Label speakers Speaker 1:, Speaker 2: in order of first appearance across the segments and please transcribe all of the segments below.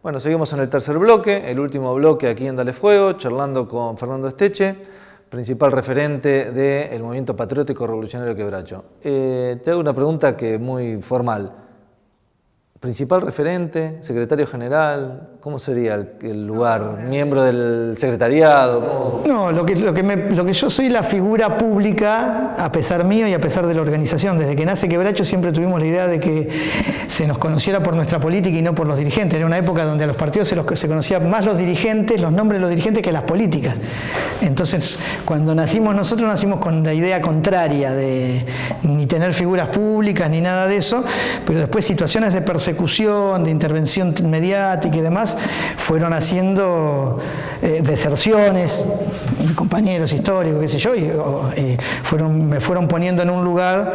Speaker 1: Bueno, seguimos en el tercer bloque, el último bloque aquí en Dale Fuego, charlando con Fernando Esteche, principal referente del movimiento patriótico revolucionario Quebracho. Te hago una pregunta que es muy formal. Principal referente, secretario general, ¿cómo sería el lugar? ¿Miembro del secretariado?
Speaker 2: No, lo que yo soy la figura pública, a pesar mío y a pesar de la organización. Desde que nace Quebracho siempre tuvimos la idea de que se nos conociera por nuestra política y no por los dirigentes. Era una época donde a los partidos se conocían más los dirigentes, los nombres de los dirigentes que las políticas. Entonces, cuando nosotros nacimos con la idea contraria de ni tener figuras públicas ni nada de eso, pero después situaciones de persecución, de intervención mediática y demás, fueron haciendo deserciones, compañeros históricos, qué sé yo, y me fueron poniendo en un lugar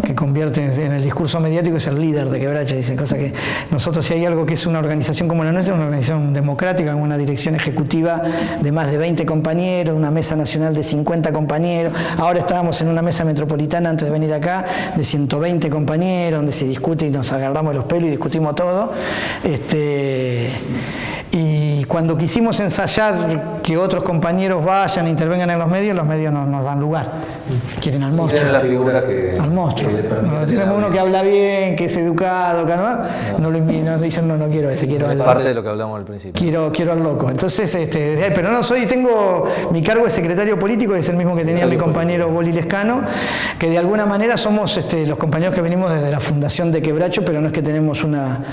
Speaker 2: que convierte en el discurso mediático es el líder de Quebracho, dicen, cosa que nosotros, si hay algo que es una organización como la nuestra, una organización democrática, con una dirección ejecutiva de más de 20 compañeros, una mesa nacional de 50 compañeros, ahora estábamos en una mesa metropolitana antes de venir acá, de 120 compañeros, donde se discute y nos agarramos los pelos y discutimos todo. Y cuando quisimos ensayar que otros compañeros vayan e intervengan en los medios no nos dan lugar. Quieren al monstruo.
Speaker 1: Tienen la figura que...
Speaker 2: Al monstruo. Tenemos uno que habla bien, que es educado, que no lo dicen, no quiero ese, quiero al...
Speaker 1: Parte de lo que hablamos al principio.
Speaker 2: Quiero al loco. Entonces, pero no tengo, mi cargo es secretario político, que es el mismo que tenía mi compañero Boli Lescano, que de alguna manera somos los compañeros que venimos desde la fundación de Quebracho, pero no es que tenemos una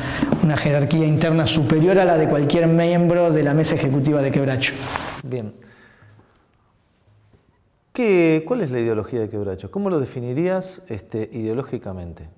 Speaker 2: jerarquía interna superior a la de cualquier miembro de la mesa ejecutiva de Quebracho.
Speaker 1: Bien. ¿Cuál es la ideología de Quebracho? ¿Cómo lo definirías ideológicamente?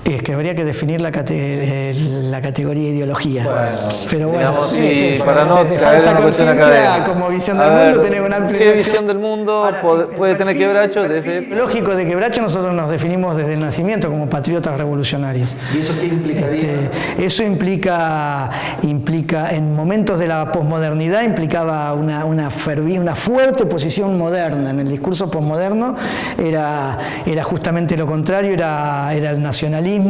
Speaker 2: Es que habría que definir la categoría ideología.
Speaker 1: Bueno,
Speaker 2: pero bueno,
Speaker 1: digamos, sí, para no
Speaker 2: desde
Speaker 1: caer en
Speaker 2: falsa
Speaker 1: una cuestión
Speaker 2: conciencia
Speaker 1: académica.
Speaker 2: como visión del mundo tener una amplia
Speaker 1: ¿Qué visión del mundo puede tener Quebracho desde...?
Speaker 2: Lógico de Quebracho nosotros nos definimos desde el nacimiento como patriotas revolucionarios.
Speaker 1: ¿Y eso qué implicaría?
Speaker 2: Eso implica en momentos de la posmodernidad implicaba una fuerte posición moderna. En el discurso posmoderno era justamente lo contrario, era el nacionalismo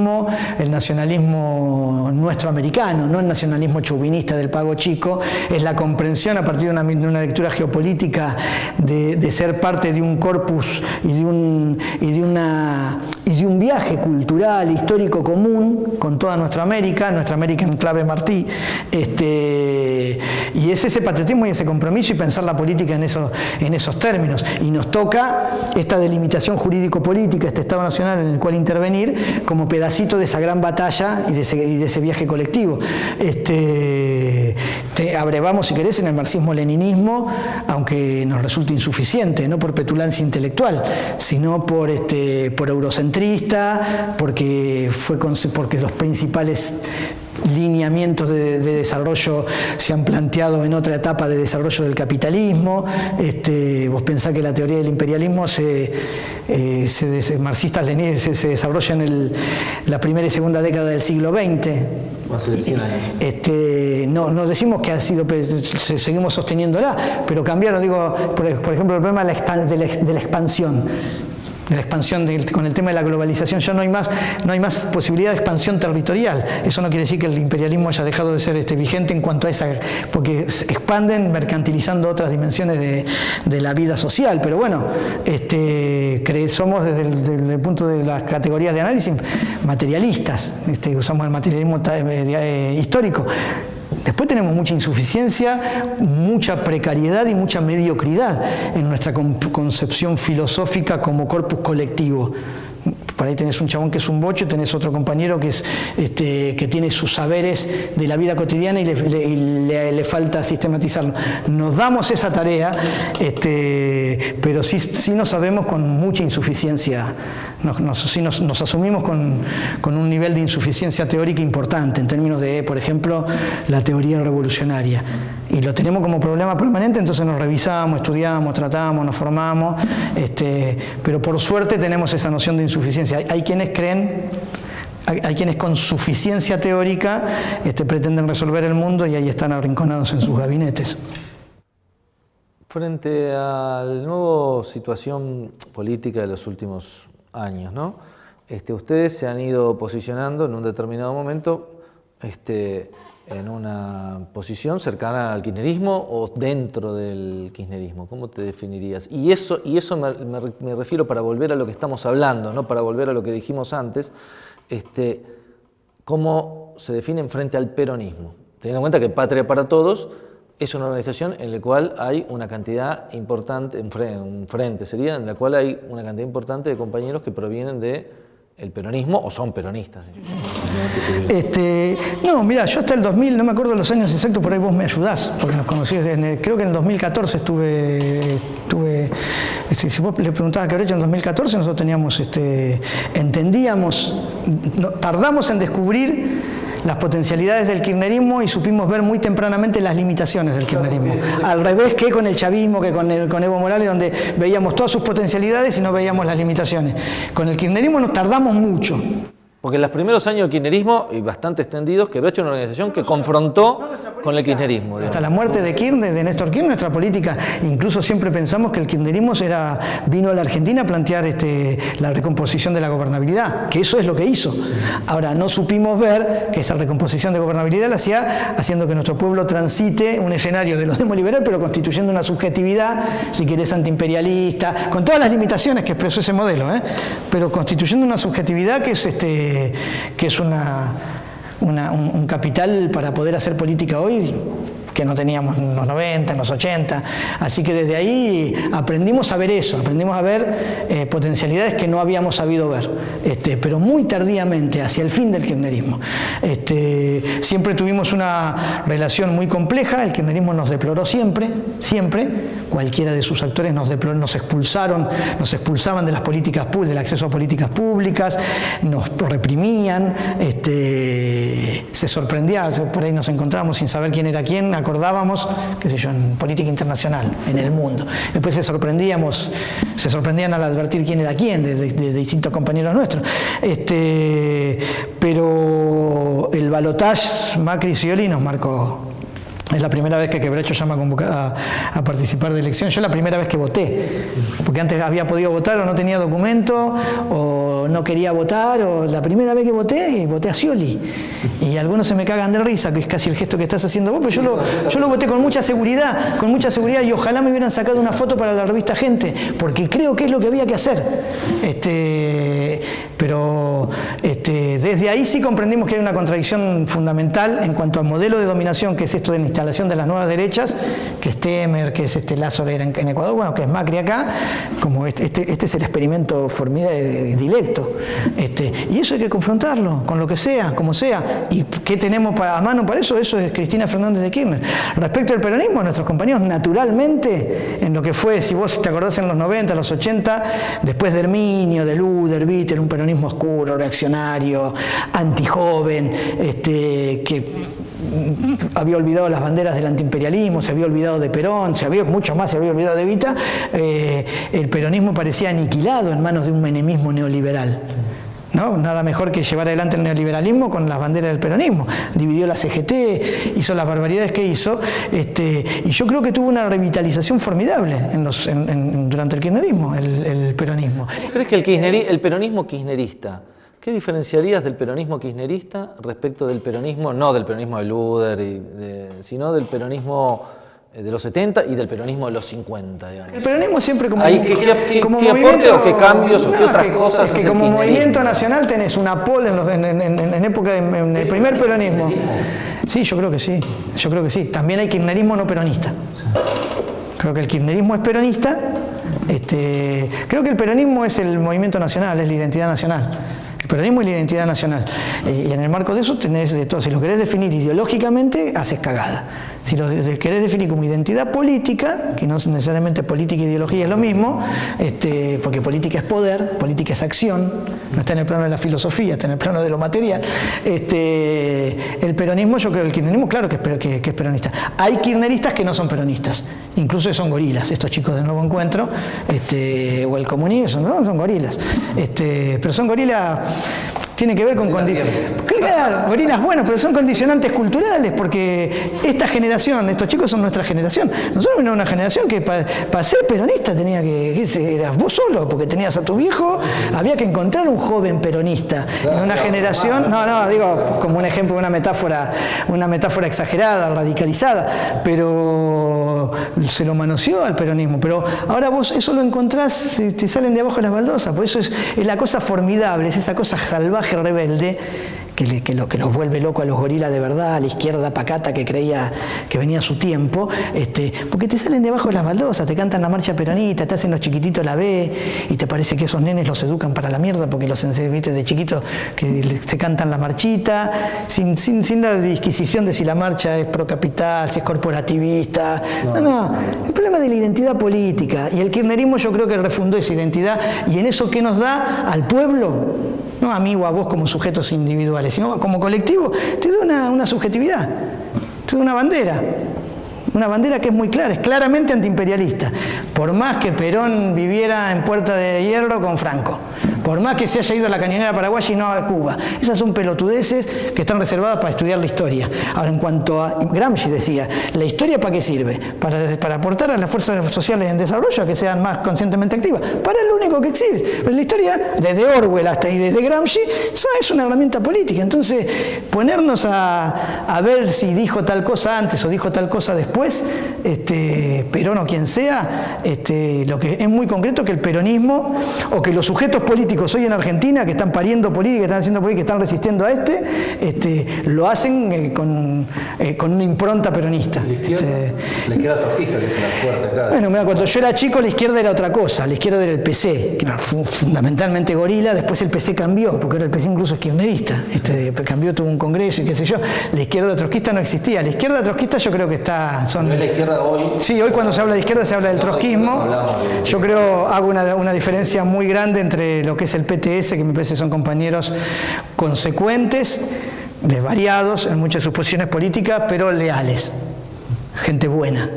Speaker 2: nuestro americano, no el nacionalismo chauvinista del pago chico, es la comprensión a partir de una lectura geopolítica de ser parte de un corpus y de un viaje cultural, histórico común con toda nuestra América en clave Martí, y es ese patriotismo y ese compromiso y pensar la política en esos términos. Y nos toca esta delimitación jurídico-política, este Estado Nacional en el cual intervenir como pedacito de esa gran batalla y de ese viaje colectivo. Abrevamos, si querés, en el marxismo-leninismo, aunque nos resulte insuficiente, no por petulancia intelectual, sino por eurocentrista, porque los principales lineamientos de desarrollo se han planteado en otra etapa de desarrollo del capitalismo. Vos pensás que la teoría del imperialismo marxistas-leninistas se desarrolla en la primera y segunda década del siglo XX.
Speaker 1: Hace 100 años.
Speaker 2: No decimos que ha sido, seguimos sosteniéndola, pero cambiaron, por ejemplo, el problema de la expansión. De la expansión con el tema de la globalización, ya no hay más posibilidad de expansión territorial. Eso no quiere decir que el imperialismo haya dejado de ser vigente en cuanto a esa, porque expanden mercantilizando otras dimensiones de la vida social. Pero bueno, somos desde el punto de las categorías de análisis materialistas, usamos el materialismo histórico. Después tenemos mucha insuficiencia, mucha precariedad y mucha mediocridad en nuestra concepción filosófica como corpus colectivo. Por ahí tenés un chabón que es un bocho, tenés otro compañero que tiene sus saberes de la vida cotidiana y le falta sistematizarlo. Nos damos esa tarea, pero sí nos sabemos con mucha insuficiencia. Nos asumimos con un nivel de insuficiencia teórica importante en términos de, por ejemplo, la teoría revolucionaria. Y lo tenemos como problema permanente, entonces nos revisamos, estudiamos, tratamos, nos formamos, pero por suerte tenemos esa noción de insuficiencia. Hay quienes con suficiencia teórica pretenden resolver el mundo y ahí están arrinconados en sus gabinetes.
Speaker 1: Frente a la nueva situación política de los últimos años, ¿no? Ustedes se han ido posicionando en un determinado momento en una posición cercana al kirchnerismo o dentro del kirchnerismo. ¿Cómo te definirías? Y eso me refiero, para volver a lo que estamos hablando, ¿no? Para volver a lo que dijimos antes, ¿cómo se definen frente al peronismo? Teniendo en cuenta que Patria para Todos es una organización en la cual hay una cantidad importante, un frente sería, en la cual hay una cantidad importante de compañeros que provienen de el peronismo o son peronistas.
Speaker 2: No, mira, yo hasta el 2000, no me acuerdo los años exactos, por ahí vos me ayudás, porque nos conocí, creo que en el 2014 estuve si vos le preguntabas qué habría hecho en el 2014, nosotros teníamos, entendíamos, tardamos en descubrir las potencialidades del kirchnerismo y supimos ver muy tempranamente las limitaciones del kirchnerismo. Al revés que con el chavismo, que con Evo Morales, donde veíamos todas sus potencialidades y no veíamos las limitaciones. Con el kirchnerismo nos tardamos mucho.
Speaker 1: Porque en los primeros años del kirchnerismo, y bastante extendidos, Quebracho era una organización que confrontó con el kirchnerismo.
Speaker 2: Hasta la muerte de Kirchner, de Néstor Kirchner, nuestra política, incluso siempre pensamos que el kirchnerismo vino a la Argentina a plantear la recomposición de la gobernabilidad, que eso es lo que hizo. Ahora, no supimos ver que esa recomposición de gobernabilidad la hacía haciendo que nuestro pueblo transite un escenario de los demoliberales, pero constituyendo una subjetividad, si querés, antiimperialista, con todas las limitaciones que expresó ese modelo, pero constituyendo una subjetividad que es un capital para poder hacer política hoy que no teníamos en los 90, en los 80. Así que desde ahí aprendimos a ver eso, aprendimos a ver potencialidades que no habíamos sabido ver, pero muy tardíamente, hacia el fin del kirchnerismo. Siempre tuvimos una relación muy compleja, el kirchnerismo nos deploró siempre, cualquiera de sus actores nos expulsaban de las políticas públicas, del acceso a políticas públicas, nos reprimían, se sorprendía, por ahí nos encontrábamos sin saber quién era quién, acordábamos, qué sé yo, en política internacional, en el mundo. Después se sorprendían al advertir quién era quién, de distintos compañeros nuestros. Pero el balotaje Macri-Scioli nos marcó. Es la primera vez que Quebracho llama a participar de elecciones. Yo la primera vez que voté, porque antes había podido votar o no tenía documento, o no quería votar, o la primera vez que voté a Scioli. Y algunos se me cagan de risa, que es casi el gesto que estás haciendo vos, pero yo lo voté con mucha seguridad, y ojalá me hubieran sacado una foto para la revista Gente, porque creo que es lo que había que hacer. Pero desde ahí sí comprendimos que hay una contradicción fundamental en cuanto al modelo de dominación, que es esto de la instalación de las nuevas derechas, que es Temer, que es Lázaro en Ecuador, bueno, que es Macri acá, como este es el experimento formidable, directo. Y eso hay que confrontarlo, con lo que sea, como sea. ¿Y qué tenemos a mano para eso? Eso es Cristina Fernández de Kirchner. Respecto al peronismo, nuestros compañeros naturalmente, en lo que fue, si vos te acordás, en los 90, los 80, después de Herminio, de Luder, Víter, un peronismo oscuro, reaccionario, antijoven, que había olvidado las banderas del antiimperialismo, se había olvidado de Perón, mucho más se había olvidado de Evita. El peronismo parecía aniquilado en manos de un menemismo neoliberal. ¿No? Nada mejor que llevar adelante el neoliberalismo con las banderas del peronismo. Dividió la CGT, hizo las barbaridades que hizo, y yo creo que tuvo una revitalización formidable durante el kirchnerismo, el peronismo.
Speaker 1: ¿Crees que el peronismo kirchnerista, qué diferenciarías del peronismo kirchnerista respecto del peronismo, no del peronismo de Luder, sino del peronismo de los 70 y del peronismo de los 50, digamos?
Speaker 2: El peronismo siempre como
Speaker 1: ¿Qué
Speaker 2: movimiento,
Speaker 1: aporte o qué cambios o qué otras cosas?
Speaker 2: Es que como movimiento nacional tenés una pole en época en el primer peronismo. Sí, yo creo que sí. También hay kirchnerismo no peronista. Creo que el kirchnerismo es peronista. Creo que el peronismo es el movimiento nacional, es la identidad nacional. El peronismo es la identidad nacional. Y en el marco de eso tenés de todo. Si lo querés definir ideológicamente, haces cagada. Si lo querés definir como identidad política, que no necesariamente política e ideología es lo mismo, porque política es poder, política es acción, no está en el plano de la filosofía, está en el plano de lo material. El peronismo, yo creo que el kirchnerismo, claro que es peronista. Hay kirchneristas que no son peronistas, incluso son gorilas, estos chicos del Nuevo Encuentro, o el comunismo, ¿no? Son gorilas. Pero son gorilas tiene que ver con condicionantes. Claro, gorilas buenos, pero son condicionantes culturales, porque esta generación, estos chicos son nuestra generación. Nosotros venimos de una generación que para ser peronista tenía eras vos solo, porque tenías a tu viejo, había que encontrar un joven peronista. En una generación, digo, como un ejemplo, una metáfora exagerada, radicalizada, pero se lo manoseó al peronismo. Pero ahora vos eso lo encontrás, te salen de abajo las baldosas, por eso es la cosa formidable, es esa cosa salvaje, rebelde, que los vuelve loco a los gorilas de verdad, a la izquierda pacata que creía que venía su tiempo, porque te salen debajo de las baldosas, te cantan la marcha peronista, te hacen los chiquititos la B, y te parece que esos nenes los educan para la mierda, porque los viste de chiquitos que se cantan la marchita, sin la disquisición de si la marcha es pro capital, si es corporativista. No, el problema es de la identidad política, y el kirchnerismo yo creo que refundó esa identidad, y en eso que nos da al pueblo, no a mí o a vos como sujetos individuales, sino como colectivo, te da una subjetividad, te da una bandera que es muy clara, es claramente antiimperialista, por más que Perón viviera en Puerta de Hierro con Franco, por más que se haya ido a la cañonera paraguaya y no a Cuba. Esas son pelotudeces que están reservadas para estudiar la historia. Ahora, en cuanto a Gramsci decía, ¿la historia para qué sirve? Para aportar a las fuerzas sociales en desarrollo a que sean más conscientemente activas. Para lo único que existe. Pero la historia, desde Orwell hasta y desde Gramsci, es una herramienta política. Entonces, ponernos a ver si dijo tal cosa antes o dijo tal cosa después, Perón o quien sea, lo que es muy concreto que el peronismo o que los sujetos políticos hoy en Argentina que están pariendo política, que están haciendo política, que están resistiendo a lo hacen con una impronta peronista.
Speaker 1: La izquierda trotskista, que es la fuerte acá.
Speaker 2: Bueno, mira, cuando yo era chico la izquierda era otra cosa, la izquierda era el PC, que era fundamentalmente gorila, después el PC cambió, porque ahora el PC incluso es kirchnerista, cambió, tuvo un congreso y qué sé yo, la izquierda trotskista no existía, la izquierda trotskista yo creo que ¿No
Speaker 1: es la izquierda hoy?
Speaker 2: Sí, hoy cuando se habla de izquierda se habla del trotskismo. Yo creo, hago una diferencia muy grande entre lo que es el PTS, que me parece son compañeros consecuentes, variados en muchas de sus posiciones políticas, pero leales, gente buena.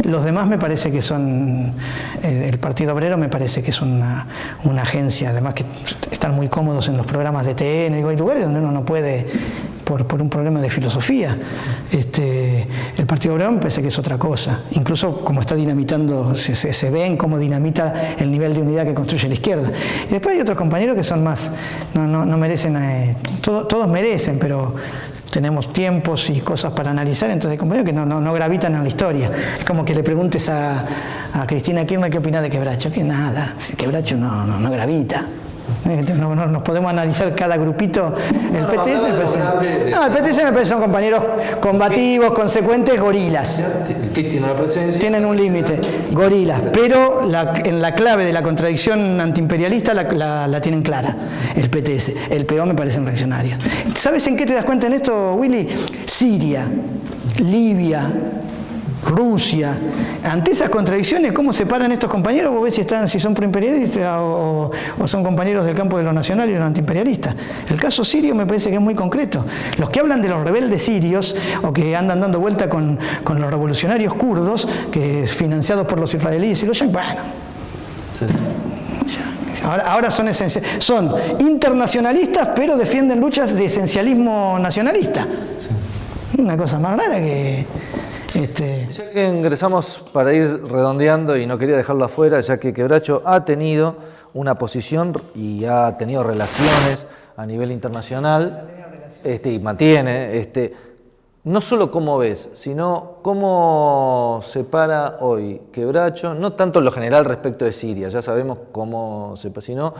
Speaker 2: Los demás me parece que son, el Partido Obrero me parece que es una agencia, además que están muy cómodos en los programas de TN, digo, hay lugares donde uno no puede, por un problema de filosofía. El Partido Obrero me parece que es otra cosa, incluso como está dinamitando, se ven cómo dinamita el nivel de unidad que construye la izquierda. Y después hay otros compañeros que son más, no merecen, todos merecen, pero tenemos tiempos y cosas para analizar, entonces hay compañeros que no gravitan en la historia. Es como que le preguntes a Cristina Kirchner qué opina de Quebracho, que nada, Quebracho no gravita. Nos podemos analizar cada grupito. El PTS me parece. No, el PTS me parece son compañeros combativos, consecuentes, gorilas.
Speaker 1: Tiene una presencia.
Speaker 2: Tienen un límite, gorilas. Pero en la clave de la contradicción antiimperialista la tienen clara, el PTS. El PO me parecen reaccionarios. ¿Sabes en qué te das cuenta en esto, Willy? Siria, Libia, Rusia. Ante esas contradicciones, ¿cómo se paran estos compañeros? Vos ves si son proimperialistas o son compañeros del campo de lo nacional y de lo antiimperialista. El caso sirio me parece que es muy concreto. Los que hablan de los rebeldes sirios o que andan dando vuelta con los revolucionarios kurdos, que financiados por los israelíes y los yanquis, bueno. Sí. Ahora son internacionalistas, pero defienden luchas de esencialismo nacionalista. Sí. Una cosa más rara que...
Speaker 1: Ya que ingresamos para ir redondeando y no quería dejarlo afuera, ya que Quebracho ha tenido una posición y ha tenido relaciones a nivel internacional y mantiene, no solo cómo ves, sino cómo se para hoy Quebracho, no tanto en lo general respecto de Siria, ya sabemos cómo se para, sino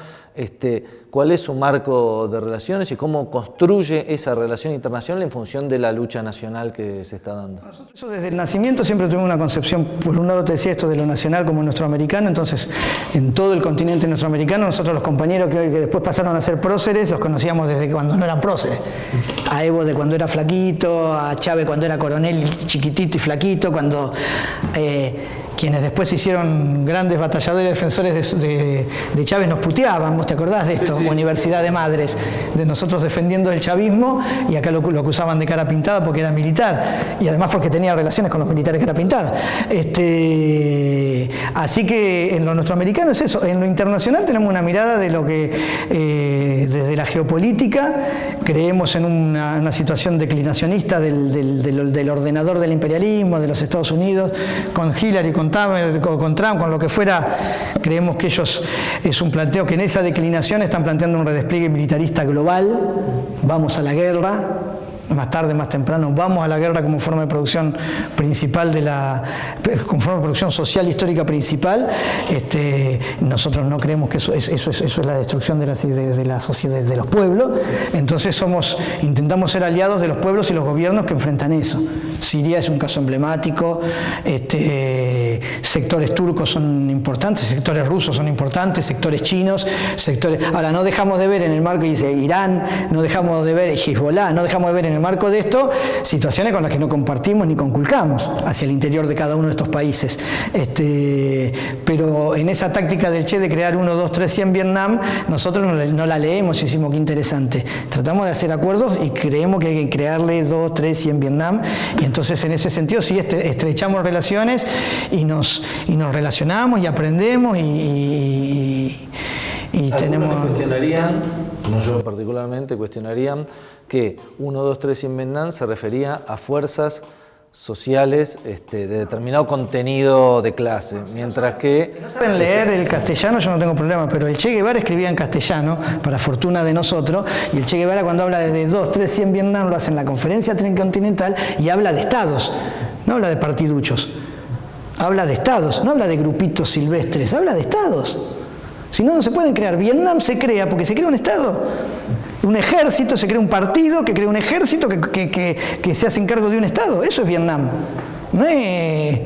Speaker 1: cuál es su marco de relaciones y cómo construye esa relación internacional en función de la lucha nacional que se está dando.
Speaker 2: Nosotros desde el nacimiento siempre tuvimos una concepción, por un lado te decía esto de lo nacional como nuestro americano, entonces en todo el continente nuestro americano, nosotros los compañeros que después pasaron a ser próceres, los conocíamos desde cuando no eran próceres. A Evo de cuando era flaquito, a Chávez cuando era coronel chiquitito y flaquito, cuando quienes después se hicieron grandes batalladores y defensores de Chávez nos puteaban, ¿vos te acordás de esto? Sí. Universidad de Madres, de nosotros defendiendo el chavismo, y acá lo acusaban de cara pintada porque era militar, y además porque tenía relaciones con los militares cara pintada. Así que en lo norteamericano es eso. En lo internacional tenemos una mirada de lo que, desde la geopolítica, creemos en una situación declinacionista del ordenador del imperialismo, de los Estados Unidos, con Hillary, con Trump, con lo que fuera. Creemos que ellos, es un planteo que en esa declinación están planteando un redespliegue militarista global. Vamos a la guerra, más tarde, más temprano, vamos a la guerra como forma de producción principal como forma de producción social histórica principal. Nosotros no creemos que eso es la destrucción de la sociedad, de los pueblos. Entonces intentamos ser aliados de los pueblos y los gobiernos que enfrentan eso. Siria es un caso emblemático, sectores turcos son importantes, sectores rusos son importantes, sectores chinos, ahora no dejamos de ver en el marco, dice Irán, no dejamos de ver Hezbollah, no dejamos de ver en el marco de esto situaciones con las que no compartimos ni conculcamos hacia el interior de cada uno de estos países. Pero en esa táctica del Che de crear 1, 2, 3 en Vietnam, nosotros no la leemos y decimos qué interesante. Tratamos de hacer acuerdos y creemos que hay que crearle 2, 3 en Vietnam, y entonces en ese sentido sí estrechamos relaciones y nos relacionamos y aprendemos y tenemos...
Speaker 1: cuestionarían, no yo particularmente, cuestionarían que 1, 2, 3 en Vietnam se refería a fuerzas sociales de determinado contenido de clase, mientras que...
Speaker 2: Si no saben leer el castellano yo no tengo problema, pero el Che Guevara escribía en castellano, para fortuna de nosotros, y el Che Guevara cuando habla de 2, 3 en Vietnam lo hace en la conferencia tricontinental y habla de estados, no habla de partiduchos, habla de estados, no habla de grupitos silvestres, habla de estados. Si no, no se pueden crear. Vietnam se crea porque se crea un estado. Un ejército, se crea un partido que crea un ejército que se hace cargo de un estado. Eso es Vietnam. No es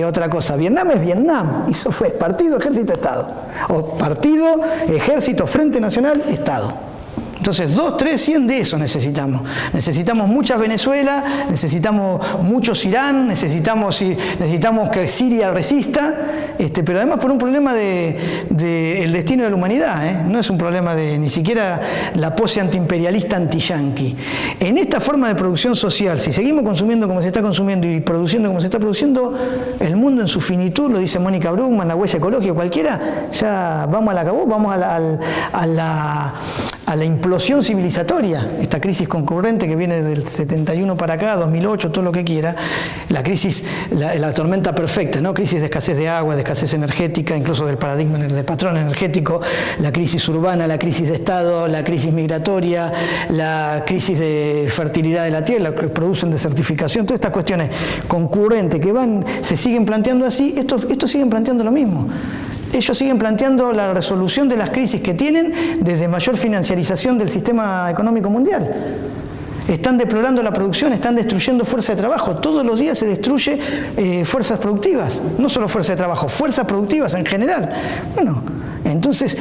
Speaker 2: otra cosa. Vietnam es Vietnam. Eso fue partido, ejército, estado. O partido, ejército, Frente Nacional, estado. Entonces, 2, 3, 100 de eso necesitamos. Necesitamos muchas Venezuela, necesitamos muchos Irán, necesitamos que Siria resista, pero además por un problema el destino de la humanidad, no es un problema de ni siquiera la pose antiimperialista anti-yanqui. En esta forma de producción social, si seguimos consumiendo como se está consumiendo y produciendo como se está produciendo, el mundo en su finitud, lo dice Mónica Brugman, la huella ecológica, cualquiera, ya vamos a la implosión civilizatoria, esta crisis concurrente que viene del 71 para acá, 2008, todo lo que quiera, la crisis, la tormenta perfecta, ¿no? Crisis de escasez de agua, de escasez energética, incluso del paradigma del patrón energético, la crisis urbana, la crisis de Estado, la crisis migratoria, la crisis de fertilidad de la tierra, que producen desertificación, todas estas cuestiones concurrentes que se siguen planteando así, estos siguen planteando lo mismo. Ellos siguen planteando la resolución de las crisis que tienen desde mayor financiarización del sistema económico mundial. Están deplorando la producción, están destruyendo fuerza de trabajo. Todos los días se destruye fuerzas productivas, no solo fuerza de trabajo, fuerzas productivas en general. Bueno, entonces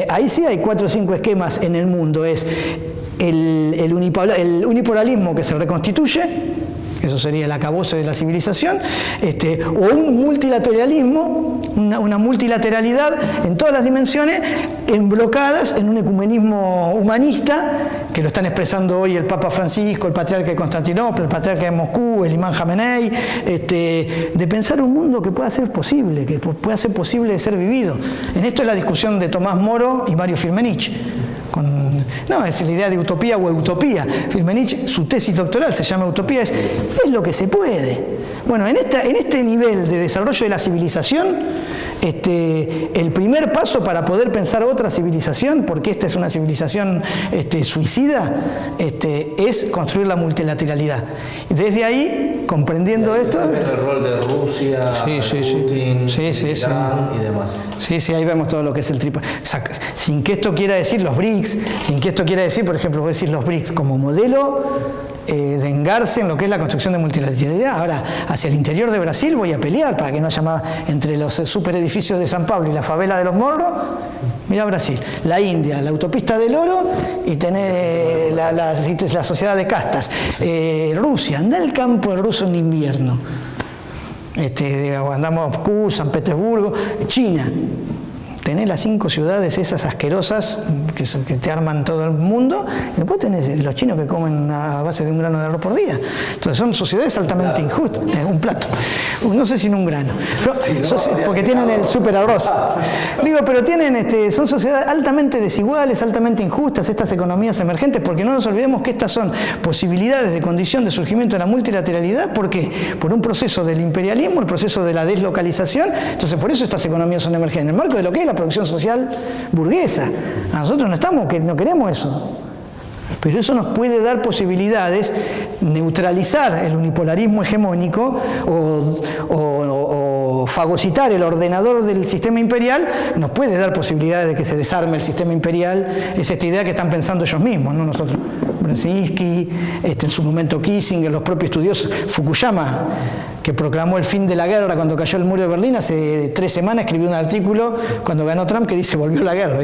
Speaker 2: ahí sí hay 4 o 5 esquemas en el mundo. Es el unipolarismo que se reconstituye, eso sería el acabose de la civilización, o un multilateralismo, una multilateralidad en todas las dimensiones, emblocadas en un ecumenismo humanista, que lo están expresando hoy el Papa Francisco, el Patriarca de Constantinopla, el Patriarca de Moscú, el Imán Jamenei, de pensar un mundo que pueda ser posible, que pueda ser posible de ser vivido. En esto es la discusión de Tomás Moro y Mario Firmenich. No, es la idea de utopía o utopía. Firmenich, su tesis doctoral se llama Utopía, es lo que se puede. Bueno, en este nivel de desarrollo de la civilización, el primer paso para poder pensar otra civilización, porque esta es una civilización suicida, es construir la multilateralidad. Y desde ahí, comprendiendo esto...
Speaker 1: El rol de Rusia, Putin, Irán y demás.
Speaker 2: Sí, ahí vemos todo lo que es el triple. Sin que esto quiera decir los BRICS, sin que esto quiera decir, por ejemplo, voy a decir los BRICS como modelo de engarce en lo que es la construcción de multilateralidad. Ahora, hacia el interior de Brasil voy a pelear para que no haya más entre los superedificios de San Pablo y la favela de los Morros. Mira Brasil, la India, la autopista del oro y tener la sociedad de castas. Rusia, anda al campo ruso en invierno. andamos Moscú, San Petersburgo, China. Tenés las 5 ciudades esas asquerosas que te arman todo el mundo, y después tenés los chinos que comen a base de un grano de arroz por día. Entonces son sociedades altamente injustas. Un plato. No sé si en un grano. Pero, porque tienen el super arroz. Digo, pero son sociedades altamente desiguales, altamente injustas, estas economías emergentes, porque no nos olvidemos que estas son posibilidades de condición de surgimiento de la multilateralidad. ¿Por qué? Por un proceso del imperialismo, el proceso de la deslocalización. Entonces, por eso estas economías son emergentes. En el marco de lo que es la producción social burguesa. A nosotros no queremos eso. Pero eso nos puede dar posibilidades, neutralizar el unipolarismo hegemónico o fagocitar el ordenador del sistema imperial, nos puede dar posibilidades de que se desarme el sistema imperial. Es esta idea que están pensando ellos mismos, no nosotros. Brzezinski, en su momento Kissinger, los propios estudiosos, Fukuyama, que proclamó el fin de la guerra cuando cayó el muro de Berlín, hace 3 semanas escribió un artículo cuando ganó Trump que dice volvió la guerra.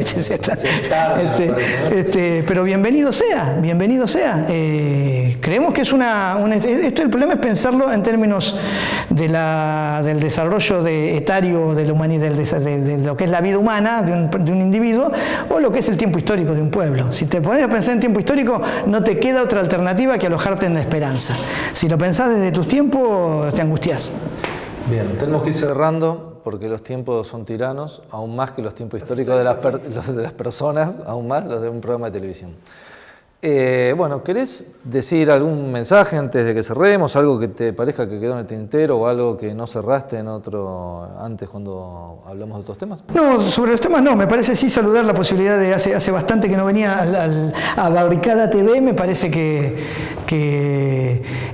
Speaker 2: Pero bienvenido sea, bienvenido sea. Creemos que es esto, el problema es pensarlo en términos del desarrollo etario de la humanidad, de lo que es la vida humana de un individuo, o lo que es el tiempo histórico de un pueblo. Si te pones a pensar en tiempo histórico, no te queda otra alternativa que alojarte en la esperanza. Si lo pensás desde tus tiempos, te angustias.
Speaker 1: Bien, tenemos que ir cerrando porque los tiempos son tiranos, aún más que los tiempos históricos de las personas, aún más los de un programa de televisión. Bueno, ¿querés decir algún mensaje antes de que cerremos? ¿Algo que te parezca que quedó en el tintero o algo que no cerraste antes cuando hablamos de otros temas?
Speaker 2: No, sobre los temas no, me parece sí saludar la posibilidad de hace bastante que no venía a Barricada TV, me parece que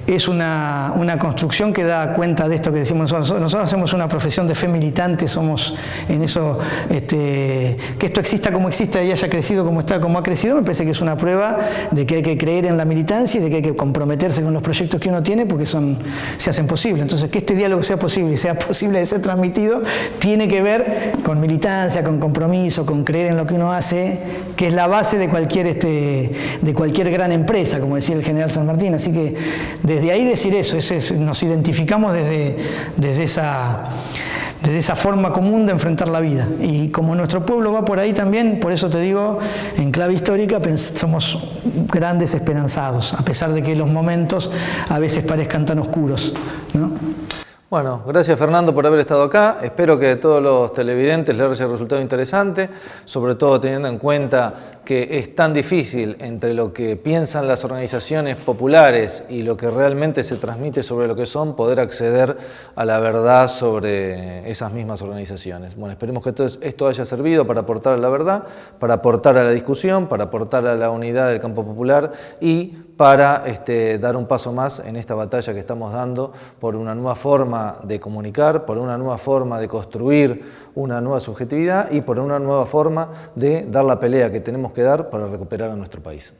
Speaker 2: es una construcción que da cuenta de esto que decimos nosotros. Nosotros hacemos una profesión de fe militante, somos en eso, que esto exista como exista y haya crecido como ha crecido, me parece que es una prueba de que hay que creer en la militancia y de que hay que comprometerse con los proyectos que uno tiene porque se hacen posibles. Entonces, que este diálogo sea posible y sea posible de ser transmitido, tiene que ver con militancia, con compromiso, con creer en lo que uno hace, que es la base de cualquier gran empresa, como decía el general San Martín. Así que desde ahí decir eso, nos identificamos desde esa forma común de enfrentar la vida. Y como nuestro pueblo va por ahí también, por eso te digo, en clave histórica, somos grandes esperanzados, a pesar de que los momentos a veces parezcan tan oscuros, ¿no?
Speaker 1: Bueno, gracias Fernando por haber estado acá. Espero que a todos los televidentes les haya resultado interesante, sobre todo teniendo en cuenta que es tan difícil entre lo que piensan las organizaciones populares y lo que realmente se transmite sobre lo que son, poder acceder a la verdad sobre esas mismas organizaciones. Bueno, esperemos que esto haya servido para aportar a la verdad, para aportar a la discusión, para aportar a la unidad del campo popular y para dar un paso más en esta batalla que estamos dando por una nueva forma de comunicar, por una nueva forma de construir una nueva subjetividad y por una nueva forma de dar la pelea que tenemos que dar para recuperar a nuestro país.